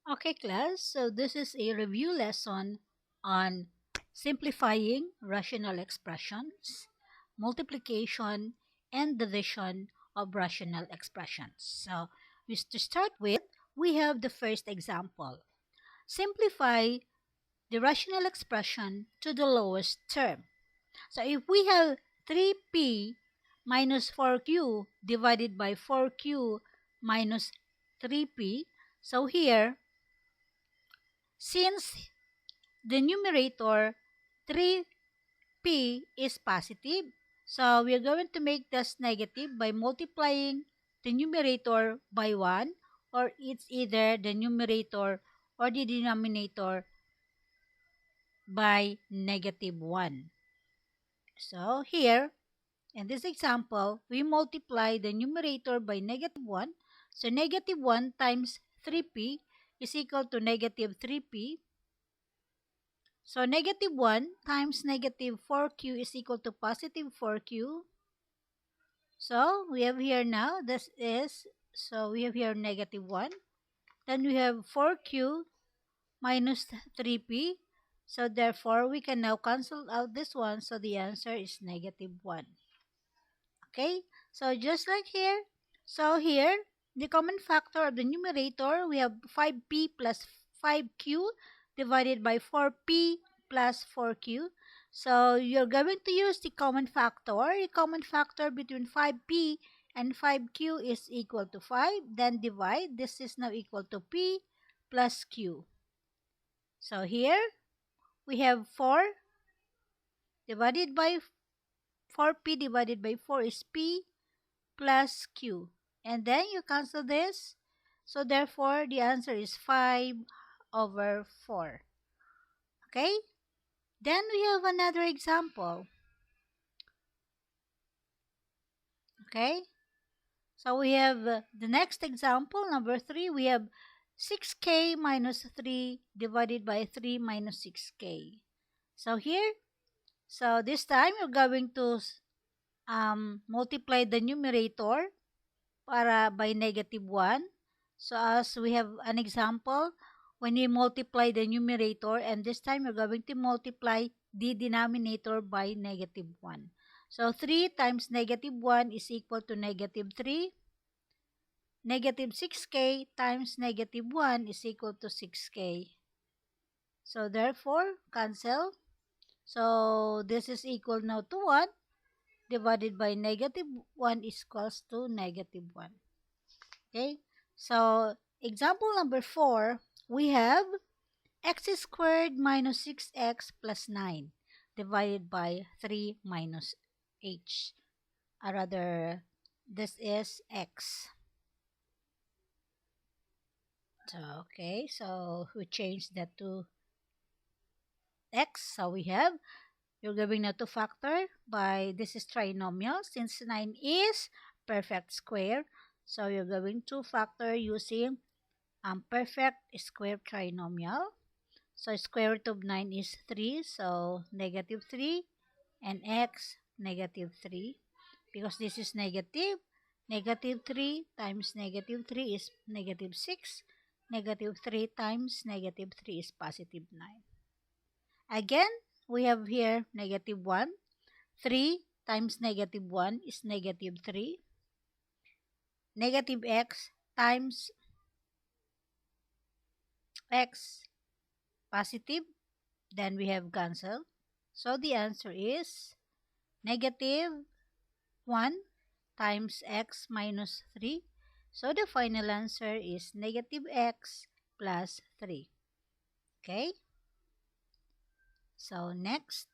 Okay, class, so this is a review lesson on simplifying rational expressions, multiplication, and division of rational expressions. So, to start with, we have the first example. Simplify the rational expression to the lowest term. So, if we have 3p minus 4q divided by 4q minus 3p, so here, since the numerator 3p is positive, so we are going to make this negative by multiplying the numerator by 1, or it's either the numerator or the denominator by negative 1. So here, in this example, we multiply the numerator by negative 1. So negative 1 times 3p is equal to negative 3p. So negative 1 times negative 4q is equal to positive 4q. So we have here now, so we have here negative 1. Then we have 4q minus 3p. So therefore, we can now cancel out this one. So the answer is negative 1. Okay, so just like here. So here, the common factor of the numerator, we have 5p plus 5q divided by 4p plus 4q. So you're going to use the common factor. The common factor between 5p and 5q is equal to 5. Then divide. This is now equal to p plus q. So here, we have 4 divided by 4p divided by 4 is p plus q. And then you cancel this. So therefore, the answer is 5 over 4. Okay? Then we have another example. Okay? So we have the next example, number 3. We have 6k minus 3 divided by 3 minus 6k. So here, so this time you're going to multiply the numerator by negative 1. So as we have an example, when you multiply the numerator, and this time you're going to multiply the denominator by negative 1. So 3 times negative 1 is equal to negative 3. Negative 6k times negative 1 is equal to 6k. So therefore, cancel. So this is equal now to 1 divided by negative 1 is equals to negative 1. Okay, so example number 4, we have x squared minus 6x plus 9 divided by 3 minus h. Or rather, this is x. So, okay, so we change that to x. So we have, you're going now to factor by, this is trinomial since 9 is perfect square. So you're going to factor using perfect square trinomial. So square root of 9 is 3. So negative 3 and x negative 3. Because this is negative, negative 3 times negative 3 is negative 6. Negative 3 times negative 3 is positive 9. Again, we have here negative 1. 3 times negative 1 is negative 3. Negative x times x positive, then we have cancel. So the answer is negative 1 times x minus 3. So the final answer is negative x plus 3. Okay? So next.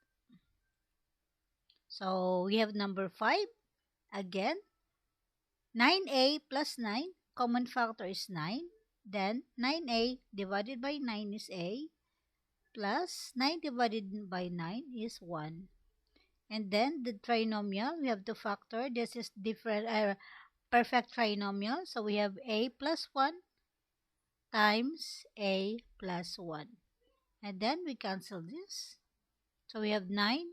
So we have number 5. Again, 9a plus 9. Common factor is 9. Then 9a divided by 9 is a. Plus 9 divided by 9 is 1. And then the trinomial, we have to factor. This is different, perfect trinomial. So we have a plus 1 times a plus 1. And then we cancel this. So we have 9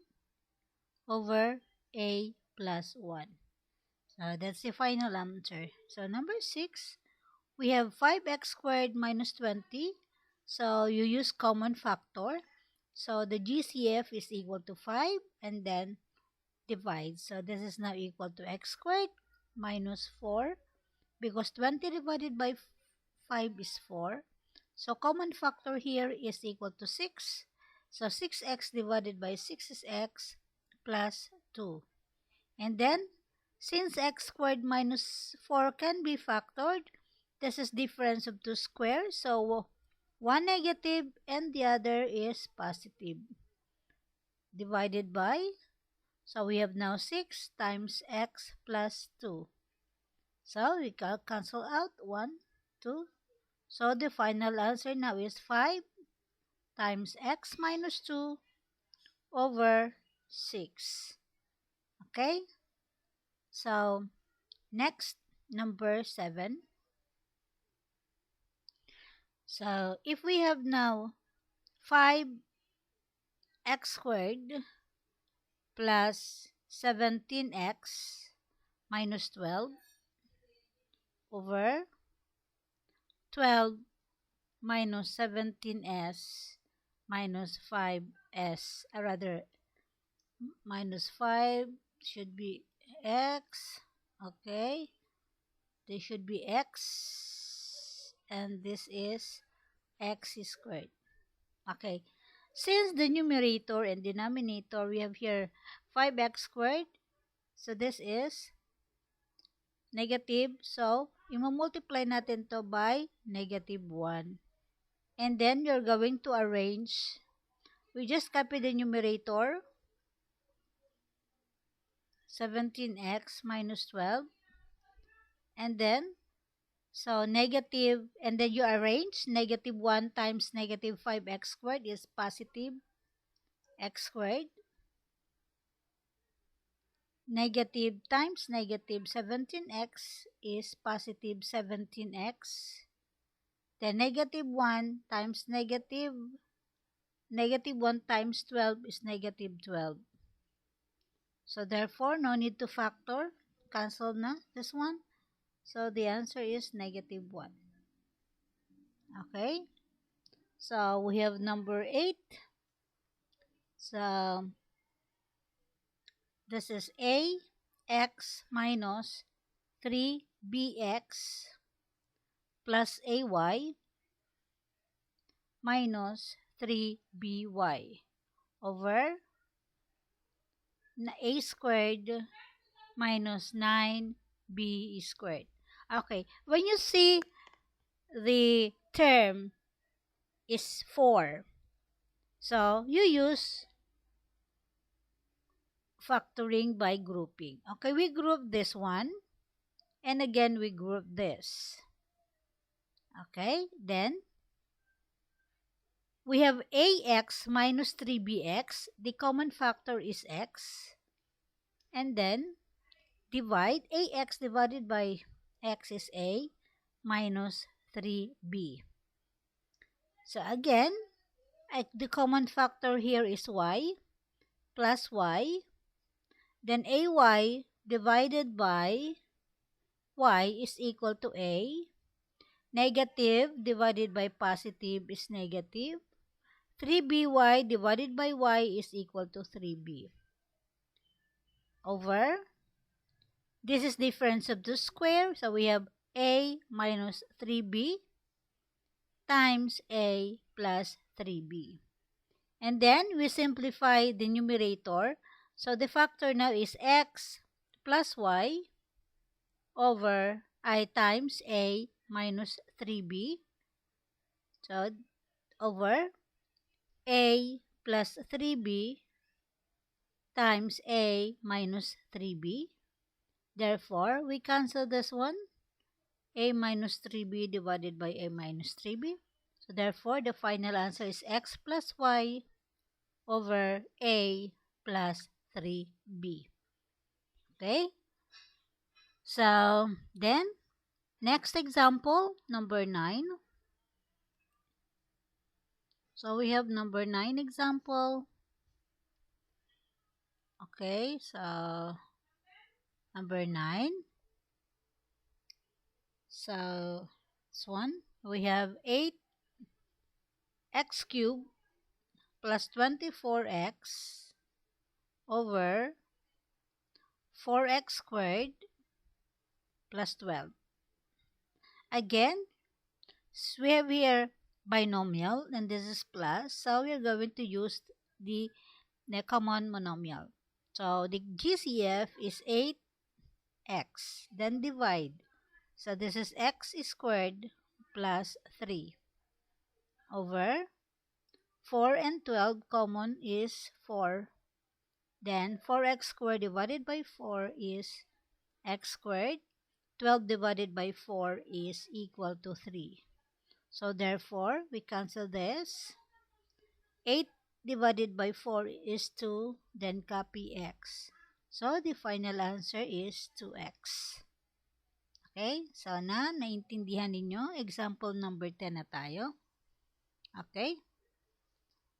over a plus 1. So that's the final answer. So number 6, we have 5x squared minus 20. So you use common factor. So the GCF is equal to 5 and then divide. So this is now equal to x squared minus 4 because 20 divided by 5 is 4. So common factor here is equal to 6. So 6x divided by 6 is x plus 2. And then, since x squared minus 4 can be factored, this is difference of two squares. So one negative and the other is positive. Divided by, so we have now 6 times x plus 2. So we can cancel out 1, 2. So the final answer now is 5 times x minus 2 over 6. Okay? So next, number 7. So if we have now 5x squared plus 17x minus 12 over 12 minus 17s minus 5s, or rather minus 5 should be x, okay, this should be x, and this is x squared. Okay, since the numerator and denominator, we have here 5x squared, so this is negative, so i-multiply natin to by negative 1. And then you're going to arrange, we just copy the numerator, 17x minus 12, and then, so negative, and then you arrange, negative 1 times negative 5x squared is positive x squared. Negative times negative 17x is positive 17x. Then negative 1 times negative 1 times 12 is negative 12. So therefore, no need to factor. Cancel na this one. So the answer is negative 1. Okay. So we have number 8. So this is ax minus 3bx plus ay minus 3by over a squared minus 9b squared. Okay, when you see the term is 4, so you use factoring by grouping. Okay, we group this one, and again we group this. Okay, then we have ax minus 3bx. The common factor is x. And then divide, ax divided by x is a minus 3b. So again, the common factor here is y plus y. Then ay divided by y is equal to a. Negative divided by positive is negative. 3by divided by y is equal to 3b. Over, this is difference of the square, so we have a minus 3b times a plus 3b. And then we simplify the numerator. So the factor now is x plus y over I times a minus 3b. So over a plus 3b times a minus 3b. Therefore, we cancel this one. A minus 3b divided by a minus 3b. So therefore, the final answer is x plus y over a plus 3b. Okay? So, then, next example, number 9. So, we have number 9 example. Okay, so, number 9. So, This one, we have 8x cubed plus 24x over 4x squared plus 12. Again, we have here binomial and this is plus, so we are going to use the common monomial. So the GCF is 8x, then divide. So this is x squared plus 3 over 4 and 12 common is 4. Then 4x squared divided by 4 is x squared. 12 divided by 4 is equal to 3. So therefore, we cancel this. 8 divided by 4 is 2, then copy x. So the final answer is 2x. Okay, so naintindihan ninyo. Example number 10 na tayo. Okay,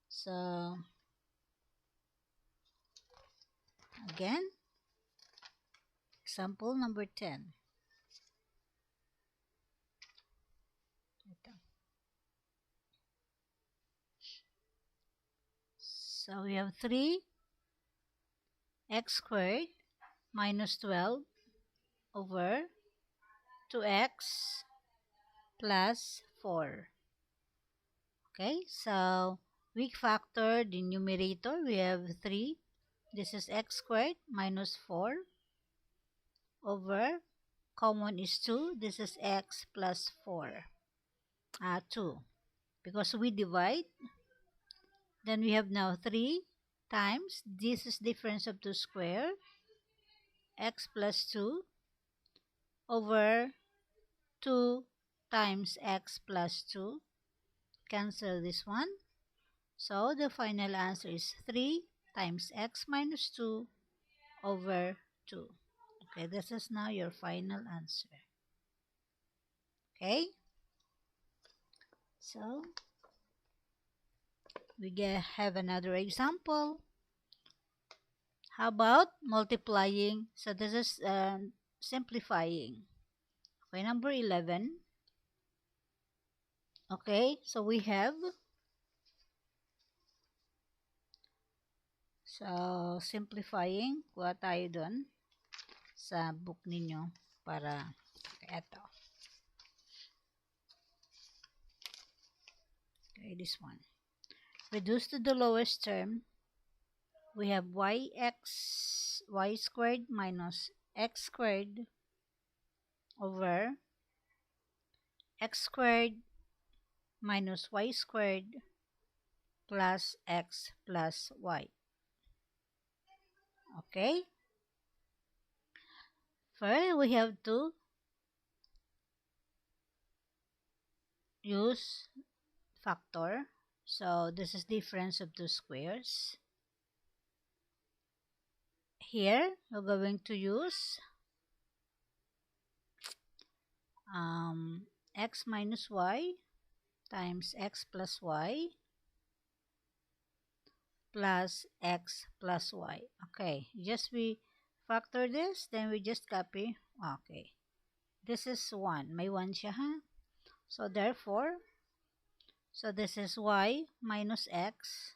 so again, example number 10. Ito. So we have 3x squared minus 12 over 2x plus 4. Okay, so we factor the numerator. We have 3. This is x squared minus 4 over common is 2. This is x plus 4. 2. Because we divide, then we have now 3 times, this is difference of 2 square, x plus 2 over 2 times x plus 2. Cancel this one. So the final answer is 3 times x minus 2 over 2. Okay, this is now your final answer. Okay, so we have another example. How about multiplying? So this is simplifying. Okay, number 11. Okay, so we have, so simplifying, kuha tayo dun sa book ninyo para, okay, eto. Okay, this one. Reduce to the lowest term, we have y squared minus x squared over x squared minus y squared plus x plus y. Okay. First, we have to use factor. So this is difference of 2 squares. Here, we're going to use x minus y times x plus y plus x plus y. Okay, just we factor this, then we just copy. Okay, this is 1. May 1 siya, ha? So therefore, so this is y minus x.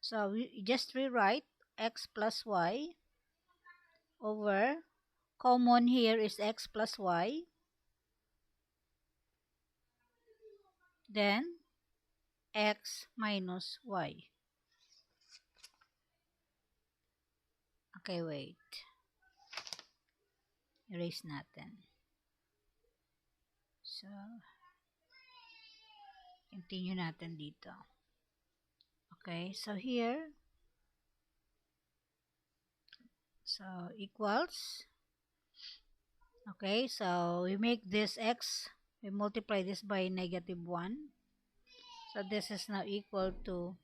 So we just rewrite x plus y over, common here is x plus y. Then x minus y. Okay, wait. Erase natin. So, continue natin dito. Okay, so here, so equals, okay, so we make this x, we multiply this by negative 1. So this is now equal to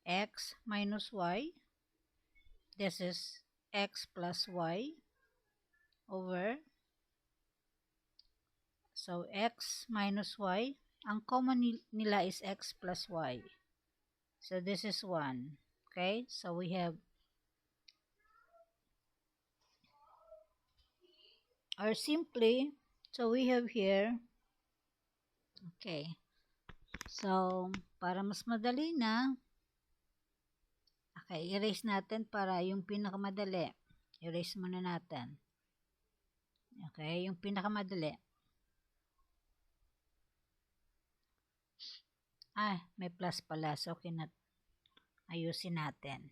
x minus y. This is x plus y over, so x minus y, ang common nila is x plus y. So this is 1. Okay, so we have, or simply, so we have here Okay. So, para mas madali na, okay, erase natin para yung pinakamadali. Erase muna natin. Okay, yung pinakamadali. May plus pala. So, ayusin natin.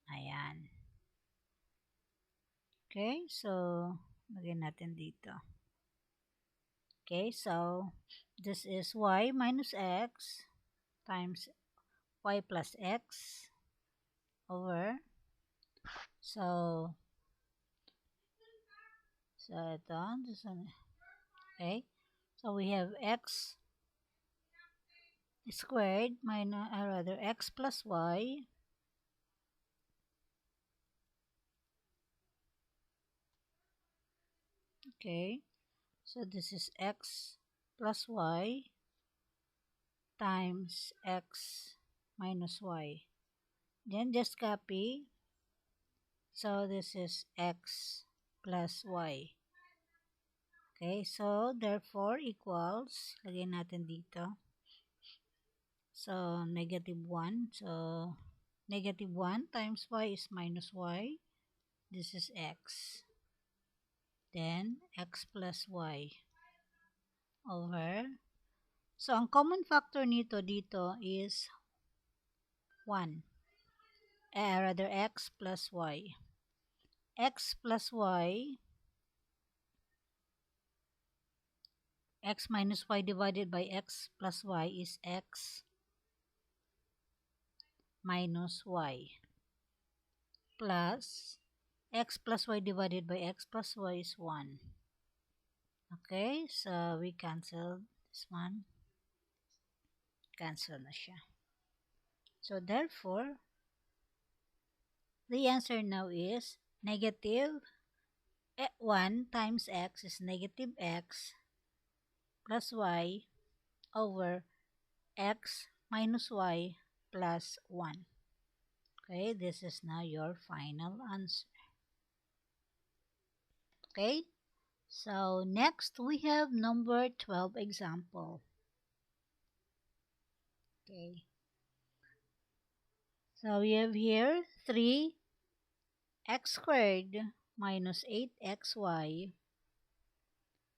Ayan. Okay, so, lagyan natin dito. Okay, so, this is y minus x times y plus x over, so ito, okay, so we have x squared minus, rather x plus y okay, so this is x plus y times x minus y, then just copy, so this is x plus y. Okay, so therefore equals, lagyan natin dito, so negative 1, so negative 1 times y is minus y, this is x, then x plus y over, so ang common factor nito dito is 1, rather x plus y. X plus y, x minus y divided by x plus y is x minus y plus x plus y divided by x plus y is 1. Okay, so we cancel this one. Cancel na siya. So therefore, the answer now is negative 1 times x is negative x plus y over x minus y plus 1. Okay, this is now your final answer. Okay, so next we have number 12 example. Okay, so we have here 3x squared minus 8xy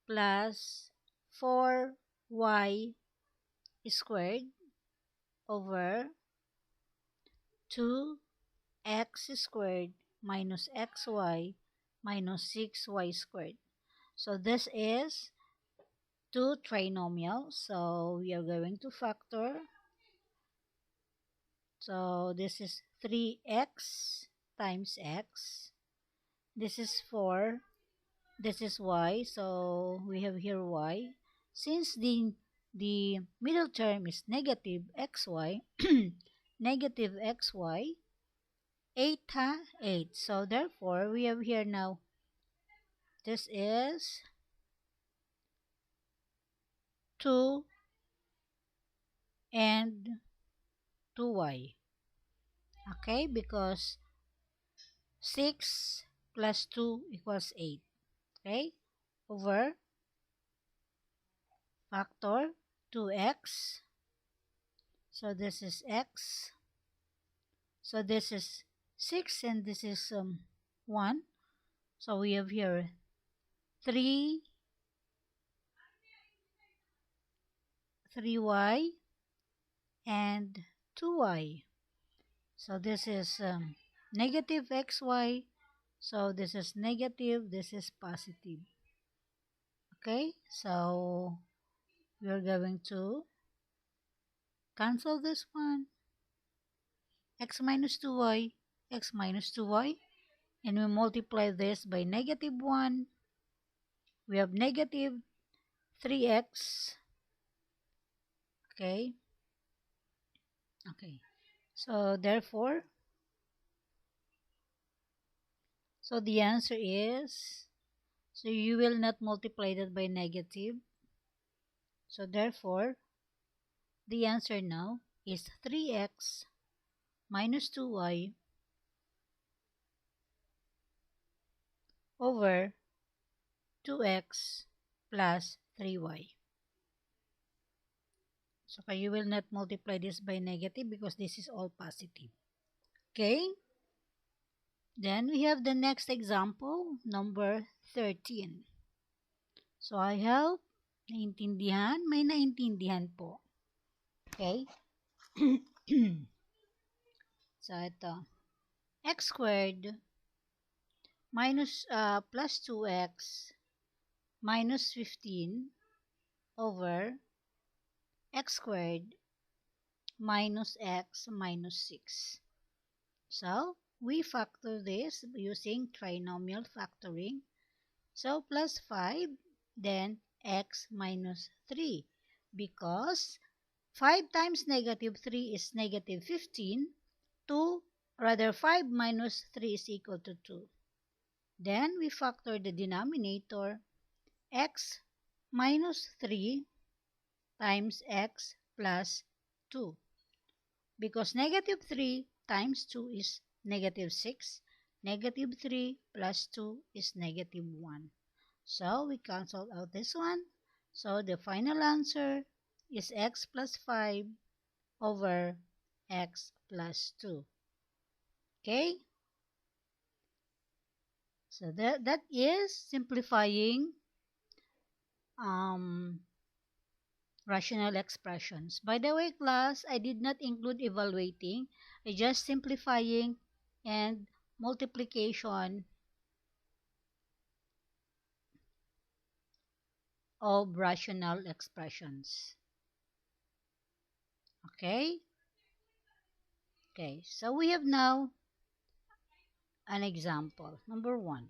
plus 4y squared over 2x squared minus xy minus 6y squared. So this is two trinomials. So we are going to factor. So this is 3x times x. This is 4. This is y. So we have here y. Since the middle term is negative xy, negative xy, 8 8. So therefore, we have here now, this is 2 and 2y. Okay, because 6 plus 2 equals 8. Okay, over factor 2x. So this is x. So this is 6 and this is 1. So we have here 3y and 2y. So this is negative xy. So this is negative, this is positive. Okay, so we're going to cancel this one. X minus 2y, x minus 2y. And we multiply this by negative 1. We have negative 3x. Okay. Okay. So therefore, so the answer is, so you will not multiply that by negative. So therefore, the answer now is 3x minus 2y over 2x plus 3y. So you will not multiply this by negative because this is all positive. Okay? Then we have the next example, number 13. So I hope naintindihan, may naintindihan po. Okay? So ito, x squared plus 2x minus 15 over x squared minus x minus 6. So we factor this using trinomial factoring. So plus 5, then x minus 3, because 5 times negative 3 is negative 15. 5 minus 3 is equal to 2. Then we factor the denominator, x minus 3 times x plus 2. Because negative 3 times 2 is negative 6. Negative 3 plus 2 is negative 1. So we cancel out this one. So the final answer is x plus 5 over x plus 2. Okay? So that is simplifying rational expressions. By the way, class, I did not include evaluating. I just simplifying and multiplication of rational expressions. Okay? Okay, so we have now an example. Number 1.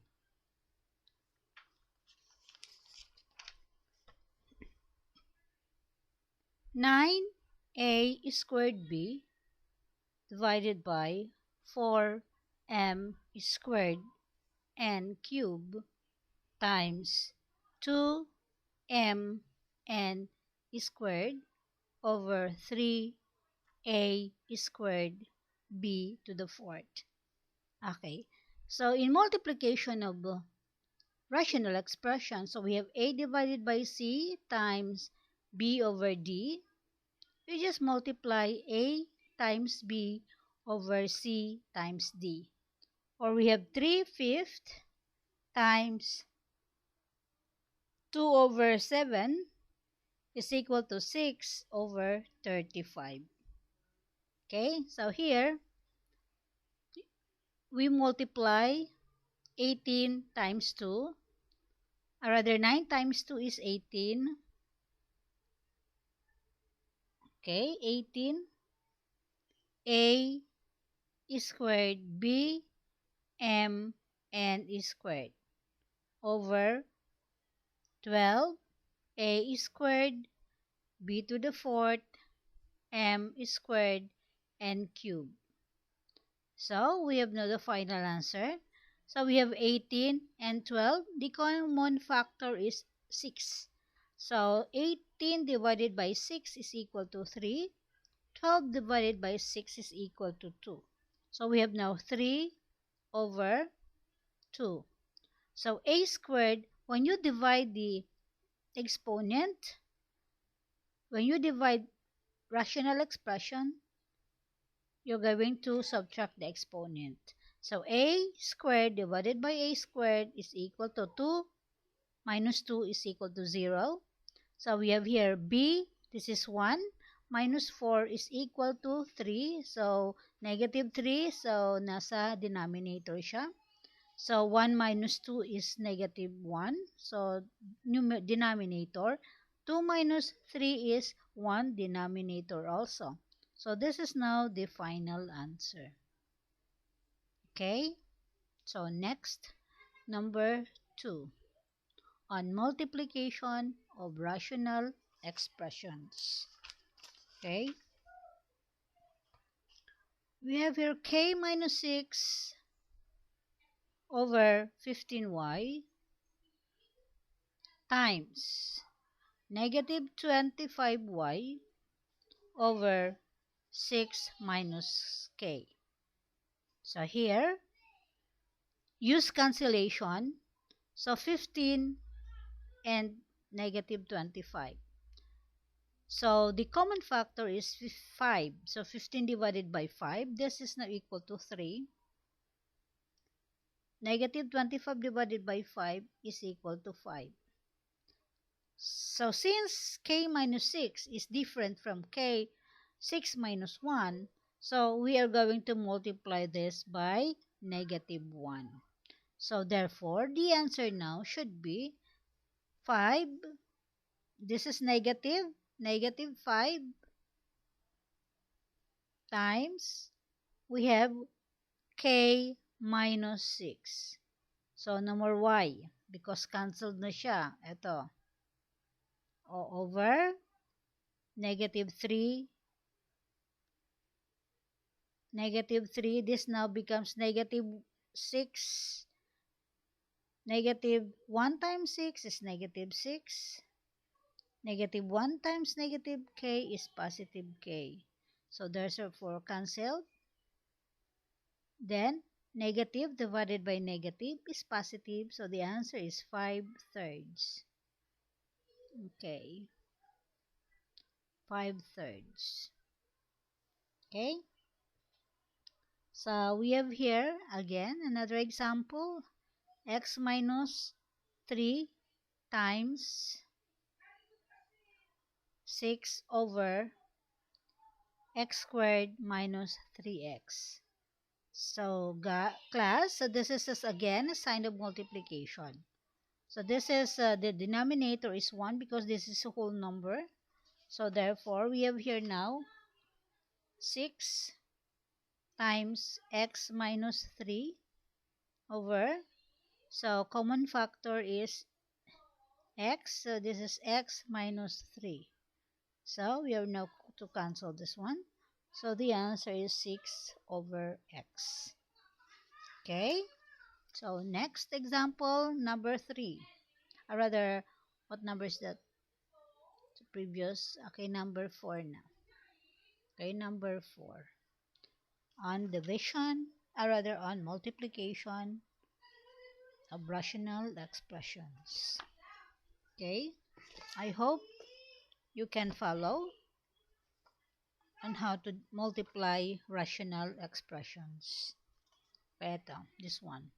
9a squared b divided by 4m squared n cubed times 2m n squared over 3a squared b to the fourth. Okay, so in multiplication of rational expression, so we have a divided by c times b over d. We just multiply a times b over c times d. Or we have 3/5 times 2 over 7 is equal to 6 over 35. Okay, so here we multiply 18 times 2, or rather 9 times 2 is 18. Okay, 18 a squared b m n squared over 12 a squared b to the fourth m squared n cubed. So we have now the final answer. So we have 18 and 12. The common factor is 6. So 18 divided by 6 is equal to 3. 12 divided by 6 is equal to 2. So we have now 3 over 2. So a squared, when you divide the exponent, when you divide rational expression, you're going to subtract the exponent. So a squared divided by a squared is equal to 2 minus 2 is equal to 0. So we have here b, this is 1, minus 4 is equal to 3. So negative 3, so nasa denominator siya. So 1 minus 2 is negative 1. So denominator. 2 minus 3 is 1 denominator also. So this is now the final answer. Okay, so next, number 2, on multiplication of rational expressions. Okay, we have here k minus 6 over 15y times negative 25y over 6 minus k. So here, use cancellation. So 15 and negative 25. So the common factor is 5. So 15 divided by 5, this is now equal to 3. Negative 25 divided by 5 is equal to 5. So since k minus 6 is different from k 6 minus 1, so we are going to multiply this by negative 1. So therefore, the answer now should be 5. This is negative 5 times, we have k minus 6. So no more y because cancelled na siya. Ito. Over negative 3. Negative 3. This now becomes negative 6. Negative 1 times 6 is negative 6. Negative 1 times negative k is positive k. So therefore cancelled. Then negative divided by negative is positive. So the answer is 5/3. Okay. 5/3. Okay. So we have here again another example. X minus 3 times 6 over x squared minus 3x. So class, so this is again a sign of multiplication. So this is the denominator is 1 because this is a whole number. So therefore, we have here now 6 times x minus 3 over, so common factor is x, so this is x minus 3. So we have now to cancel this one. So the answer is 6 over x. Okay, so next example, number 3. Or rather, what number is that? The previous, okay, number 4 now. Okay, number 4. On division, or rather on multiplication of rational expressions. Okay, I hope you can follow on how to multiply rational expressions. Ito, this one.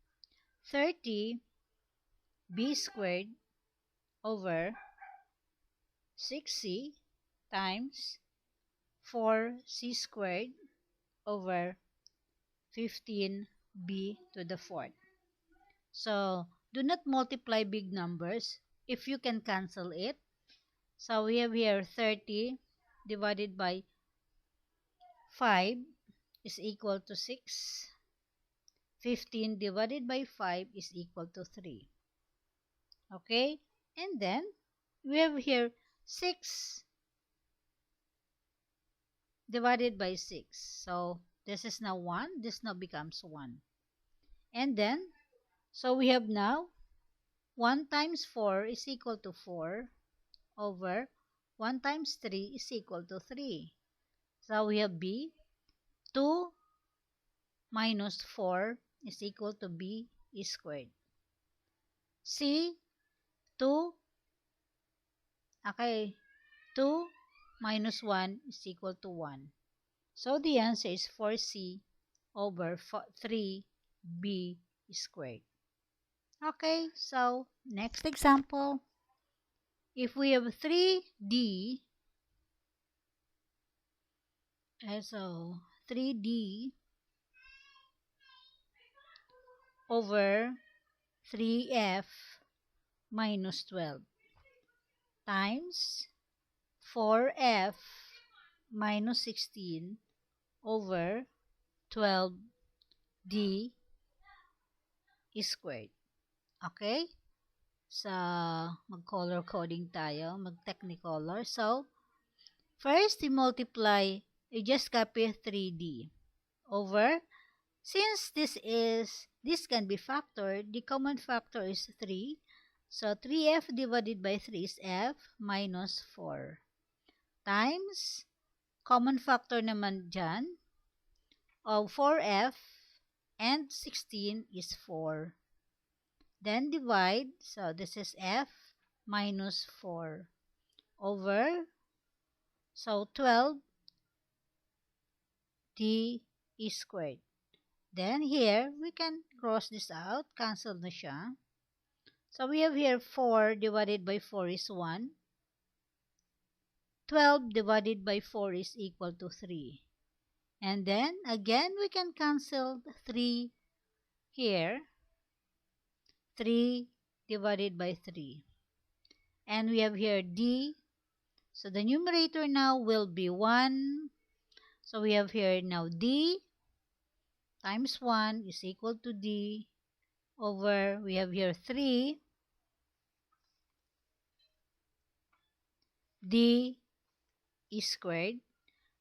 30b squared over 6c times 4c squared over 15b to the fourth. So, do not multiply big numbers if you can cancel it. So, we have here 30 divided by 5 is equal to 6. 15 divided by 5 is equal to 3. Okay? And then, we have here 6 divided by 6. So, this is now 1. This now becomes 1. And then, so we have now 1 times 4 is equal to 4 over 1 times 3 is equal to 3. So, we have b. 2 minus 4 is equal to b squared. C, 2, okay, 2 minus 1 is equal to 1. So, the answer is 4c over 3b squared. Okay, so next example. If we have 3d, so 3d over 3f minus 12 times 4f minus 16 over 12d squared. Okay? So, mag-color coding tayo, mag-technicolor. So, first, multiply, you just copy 3d over, since this can be factored, the common factor is 3. So, 3f divided by 3 is f minus 4 times, common factor naman dyan, of 4f and 16 is 4. Then divide, so this is f minus 4 over So 12d squared. Then here, we can cross this out. Cancel na siya. So we have here 4 divided by 4 is 1. 12 divided by 4 is equal to 3. And then, again, we can cancel 3 here. 3 divided by 3. And we have here d. So the numerator now will be 1. So we have here now d times 1 is equal to d over, we have here 3 d squared.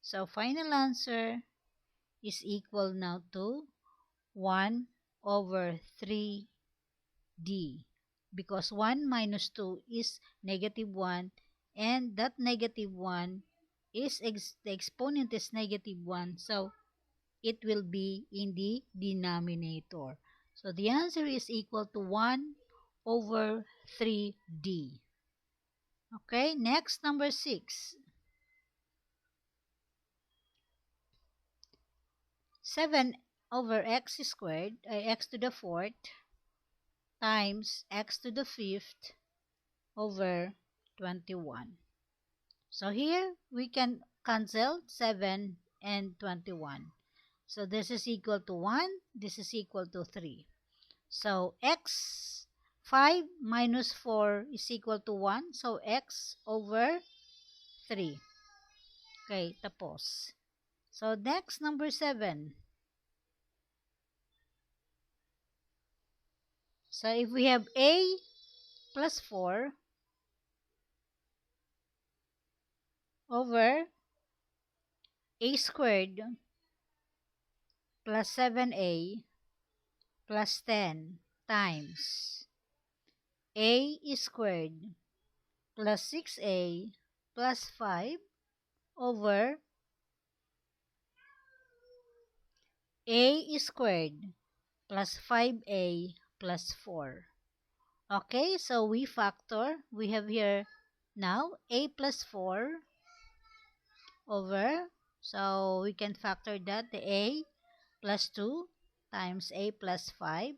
So final answer is equal now to 1 over 3d, because 1 minus 2 is negative 1, and that negative 1 is the exponent is negative 1, so it will be in the denominator. So the answer is equal to 1 over 3d. Okay, next, number 6. 7 over x squared, x to the 4th, times x to the 5th over 21. So here we can cancel 7 and 21. So this is equal to 1, this is equal to 3. So x 5 minus 4 is equal to 1. So x over 3. Okay, tapos. So next, number 7. So if we have a plus 4 over a squared plus 7a plus 10 times a squared plus 6a plus 5 over a squared plus 5a plus 4. Okay, so we factor. We have here now a plus 4 over, so we can factor that, the a plus 2 times a plus 5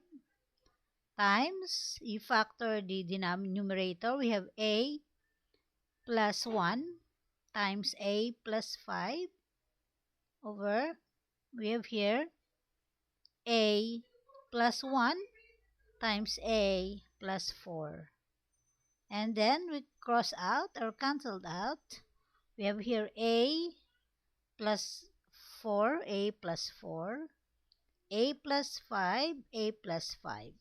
times, you factor the numerator, we have a plus 1 times a plus 5 over, we have here a plus 1 times a plus 4. And then we cross out or cancelled out. We have here a plus 4, a plus 4, a plus 5, a plus 5,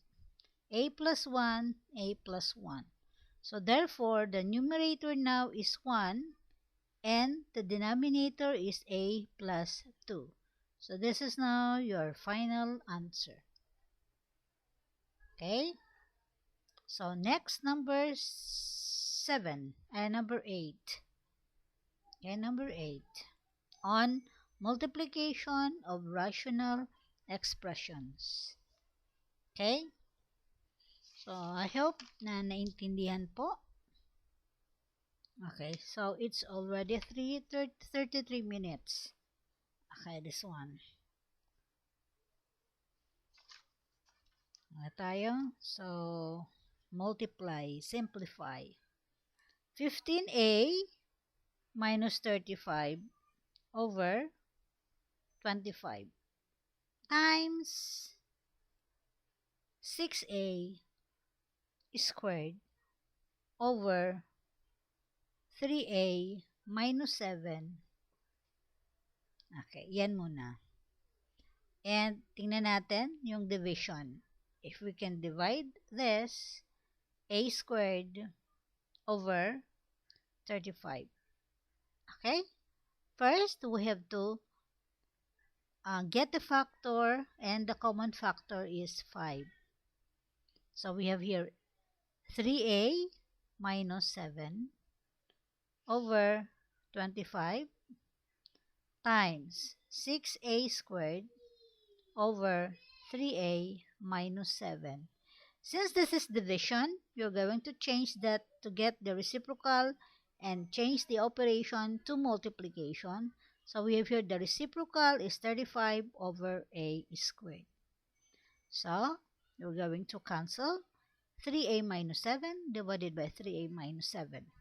a plus 1, a plus 1. So therefore, the numerator now is 1 and the denominator is a plus 2. So this is now your final answer. Okay? So next, number 7 and number 8. Okay, number 8. On multiplication of rational expressions. Okay? So I hope na naintindihan po. Okay, so it's already 33 minutes. Okay, this one. Na tayo. So, multiply, simplify. 15a minus 35 over 25 times 6a squared over 3a minus 7. Okay, yan muna. And tingnan natin yung division. If we can divide this, a squared over 35. Okay? First, we have to get the factor, and the common factor is 5. So we have here 3a minus 7 over 25 times 6a squared over 3a minus 7. Since this is division, you're going to change that to get the reciprocal and change the operation to multiplication. So we have here the reciprocal is 35 over a squared. So we're going to cancel 3a minus 7 divided by 3a minus 7.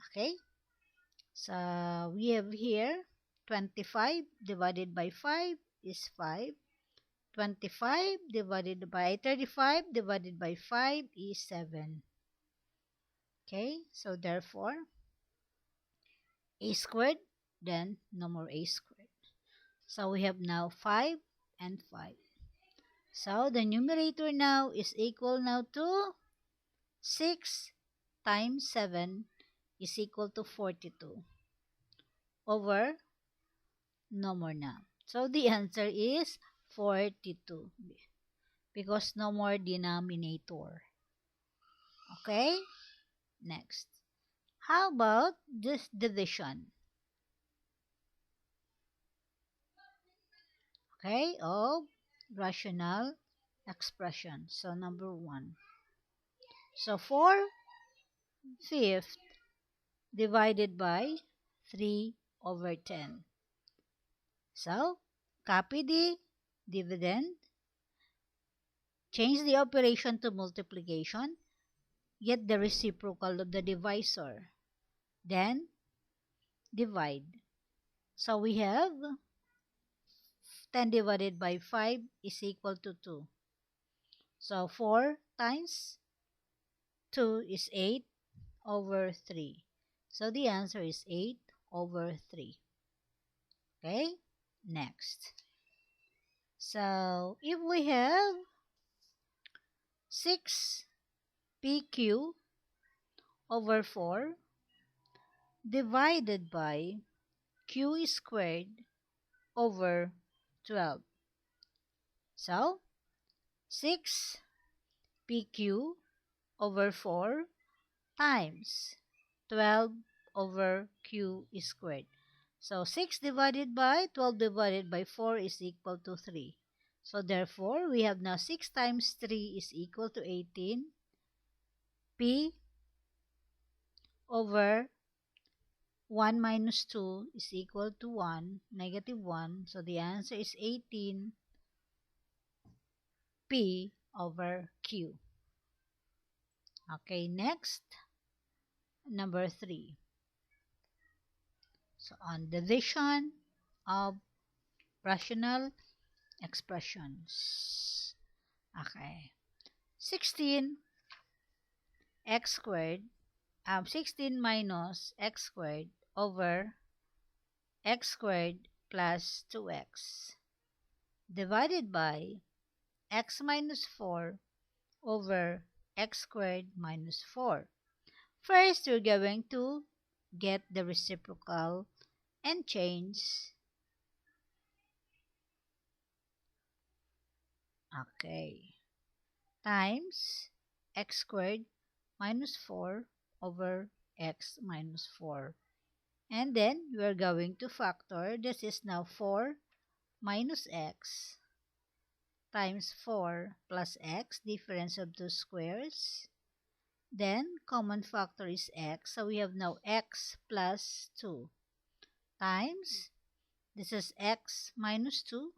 Okay, so we have here 25 divided by 5 is 5. 25 divided by 35 divided by 5 is 7. Okay, so therefore a squared, then no more a squared. So we have now 5 and 5. So the numerator now is equal now to 6 times 7 is equal to 42 over no more now. So the answer is 42 because no more denominator. Okay, next. How about this division? Okay, of rational expression. So number 1. So 4/5 divided by 3 over 10. So copy the dividend, change the operation to multiplication, get the reciprocal of the divisor, then divide. So we have 10 divided by 5 is equal to 2. So 4 times 2 is 8 over 3. So the answer is 8 over 3. Okay, next. So if we have 6pq over 4 divided by q squared over 12. So 6pq over 4 times 12 over q squared. So 6 divided by 12 divided by 4 is equal to 3. So therefore, we have now 6 times 3 is equal to 18. P over 1 minus 2 is equal to 1, negative 1. So the answer is 18 P over Q. Okay, next, number 3. So on division of rational expressions. Okay. 16 x squared, 16 minus x squared over x squared plus 2x divided by x minus 4 over x squared minus 4. First, we're going to get the reciprocal and change. Okay. Times x squared minus 4 over x minus 4. And then we're going to factor. This is now 4 minus x times 4 plus x, difference of two squares. Then common factor is x. So we have now x plus 2 times, this is x minus 2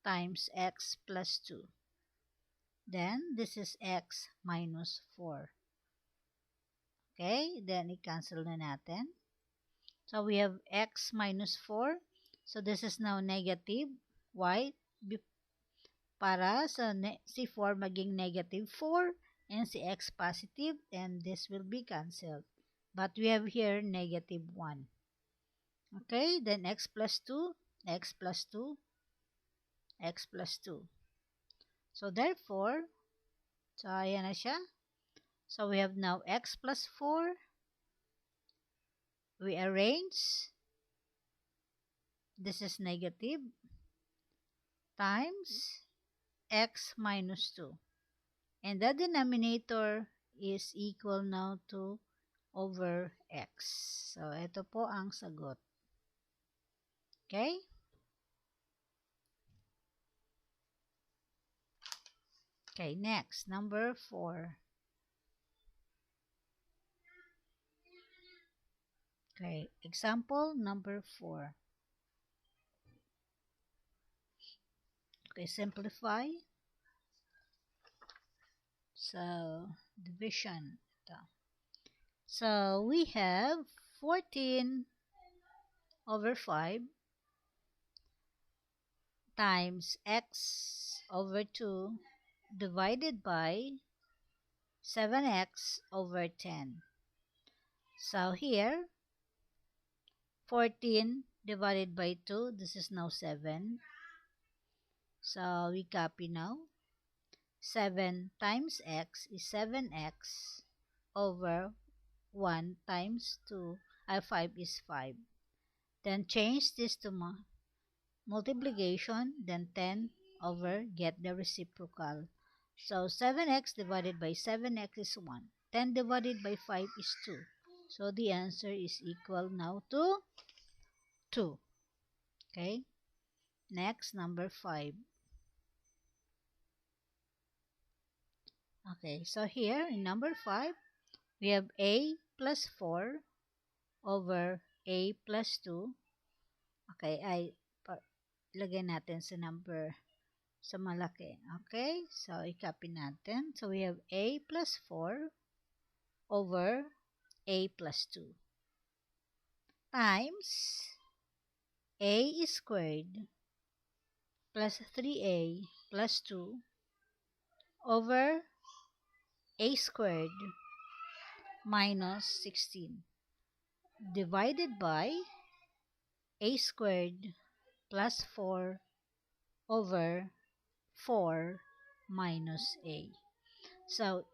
times x plus 2. Then this is x minus 4. Okay, then i-cancel na natin. So we have x minus 4. So this is now negative. Why? Para sa si 4 maging negative 4 and si x positive, and this will be cancelled. But we have here negative 1. Okay, then x plus 2, x plus 2, x plus 2. So therefore, so ayan na siya. So we have now x plus 4. We arrange. This is negative times x minus 2. And the denominator is equal now to over x. So ito po ang sagot. Okay? Okay, next, number 4. Okay, example number 4. Okay, simplify. So, division. Ito. So, we have 14 over 5 times x over 2 divided by 7x over 10. So, here, 14 divided by 2, this is now 7. So, we copy now. 7 times x is 7x over 1 times 2, 5 is 5. Then change this to multiplication, then 10 over, get the reciprocal. So 7x divided by 7x is 1. 10 divided by 5 is 2. So the answer is equal now to 2. Okay? Next, number 5. Okay, so here in number 5, we have a plus 4 over a plus 2. Okay, lagay natin sa number sa malaki. Okay, so i-copy natin. So we have a plus 4 over a plus 2 times a squared plus 3a plus 2 over a squared minus 16 divided by a squared plus 4 over 4 minus a. So,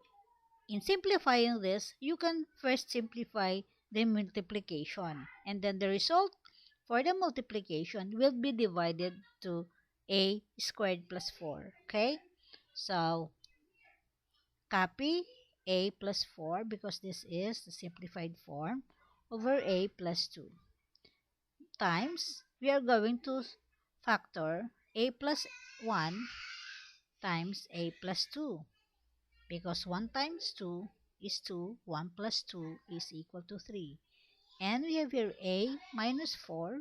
in simplifying this, you can first simplify the multiplication, and then the result for the multiplication will be divided to a squared plus 4. Okay? So, copy a plus 4 because this is the simplified form over a plus 2 times, we are going to factor a plus 1 times a plus 2 because 1 times 2 is 2, 1 plus 2 is equal to 3. And we have here a minus 4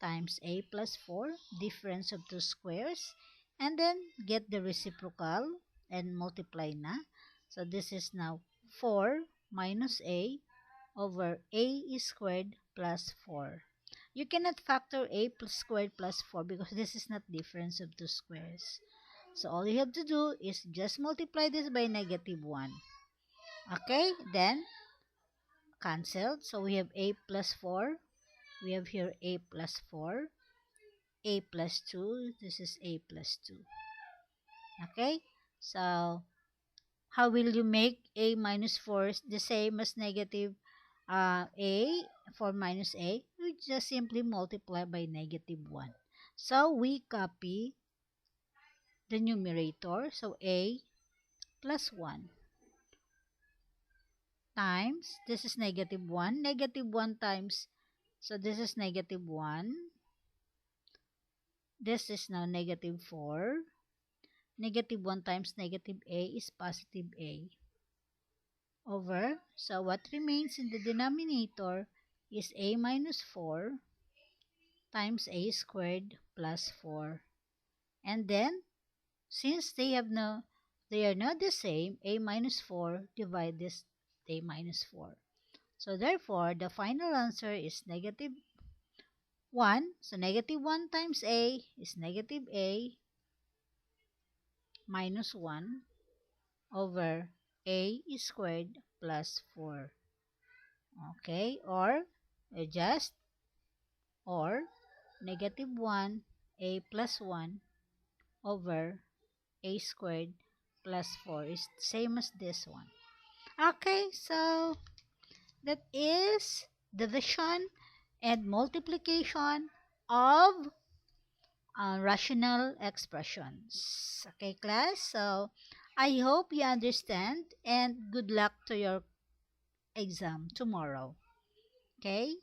times a plus 4, difference of two squares, and then get the reciprocal and multiply na. So this is now 4 minus a over a squared plus 4. You cannot factor a plus squared plus 4 because this is not difference of two squares. So all you have to do is just multiply this by negative 1. Okay, then cancelled. So we have a plus 4. We have here a plus 4. A plus 2. This is a plus 2. Okay, so how will you make a minus 4 the same as negative a? For minus a, we just simply multiply by negative 1. So we copy the numerator. So a plus 1 times, this is negative 1. Negative 1 times, so this is negative 1. This is now negative 4. Negative 1 times negative a is positive a. Over, so what remains in the denominator is a minus 4 times a squared plus 4. And then, since they are not the same, a minus 4 divide this a minus 4. So therefore, the final answer is negative 1. So negative 1 times a is negative a minus 1 over a squared plus 4. Okay, or just or negative 1 a plus 1 over a squared plus 4 is same as this one. Okay, so that is division and multiplication of rational expressions. Okay, class? So, I hope you understand and good luck to your exam tomorrow. Okay?